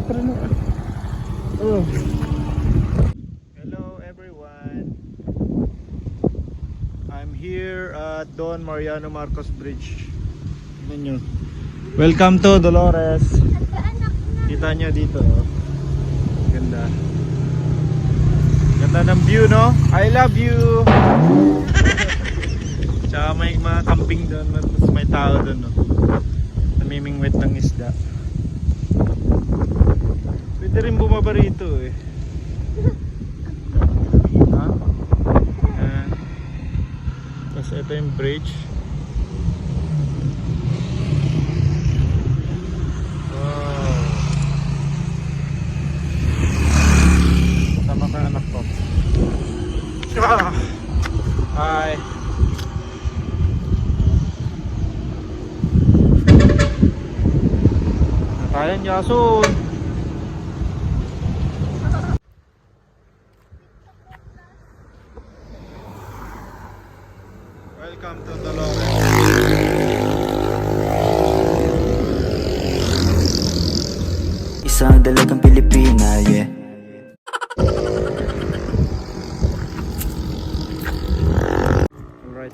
pero no. Oh. Hello everyone. I'm here at Don Mariano Marcos Bridge. Tingnan nyo. Welcome to Dolores. Kita nyo dito. Ganda. Ganda ng view, no? I love you. Tsaka may mga camping doon. Mas may tao doon, no? Namimingwit ng isda. Pwede rin bumaba rito eh. Ha? Tapos ito yung bridge. Wow. Sama ka anak ko. Hi. Natayan yason. Welcome to Dolores. Isang dalagang Pilipina, yeah. Alright.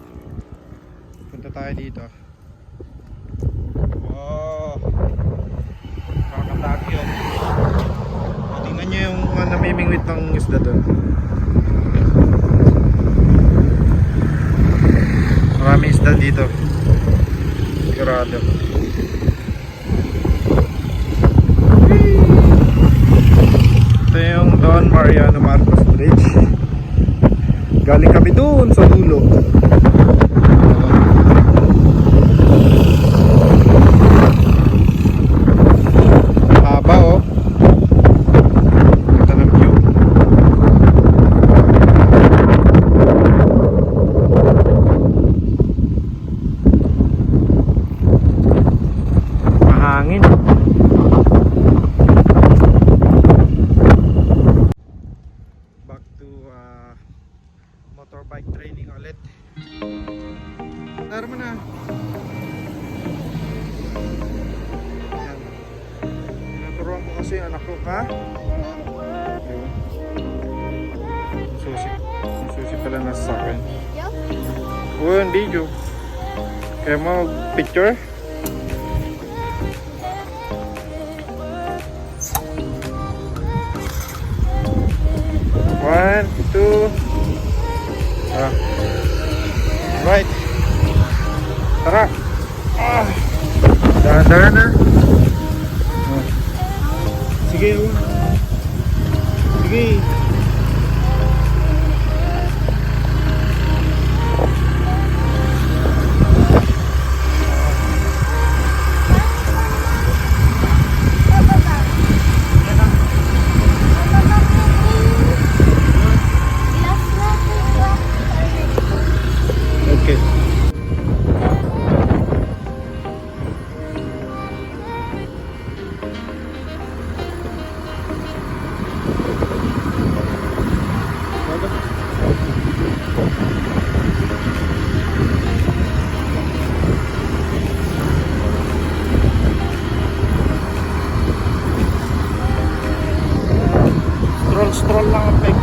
Punta tayo dito. Wow. Nakakataki yun. Tingnan nyo yung namimingwit ng isda doon. Maraming isda dito. Sigurado. Ito yung Don Mariano Marcos Bridge. Galing kami doon sa dulo. Haba oh. Ganda ng view. Mahangin. Back to motorbike training ulit. Tara mo na. Yan. Tinuturuan ko kasi yung anak ko, ha? Susi. Yung susi pala nasa akin. Oo, yung video. Kaya mo picture? One, two. Right. Tara. Dahan-dahan na. Sige. Sige. Okay. Stroll lang ang peg.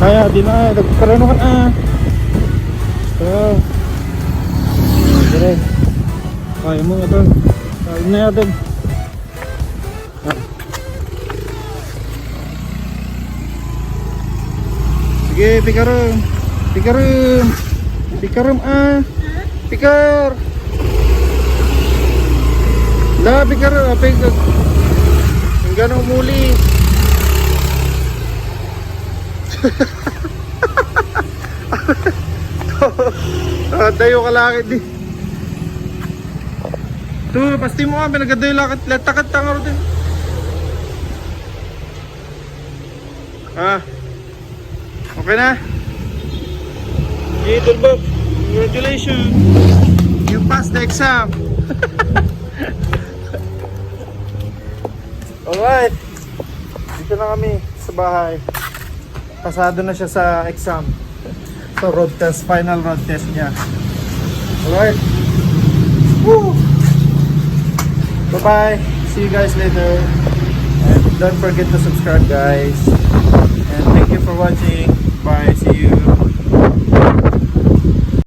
Kaya, di na. Nagkaroon ka. Dire. Kaya mo ito. Kaya na natin. Sige, pikarum. Pikarum. Pikarum Pikar. La, pikarum. Pikar. Ang ganong muli. Dayo ka lakit di. Tuh, pasti mo nga pinagadayo lakit. Latakat tanga rin. Okay na? Little Bob, congratulations. You passed the exam. Alright. Dito na kami sa bahay. Pasado na siya sa exam. So road test, final road test niya. Alright. Woo! Bye bye. See you guys later. And don't forget to subscribe, guys. And thank you for watching. Bye. See you.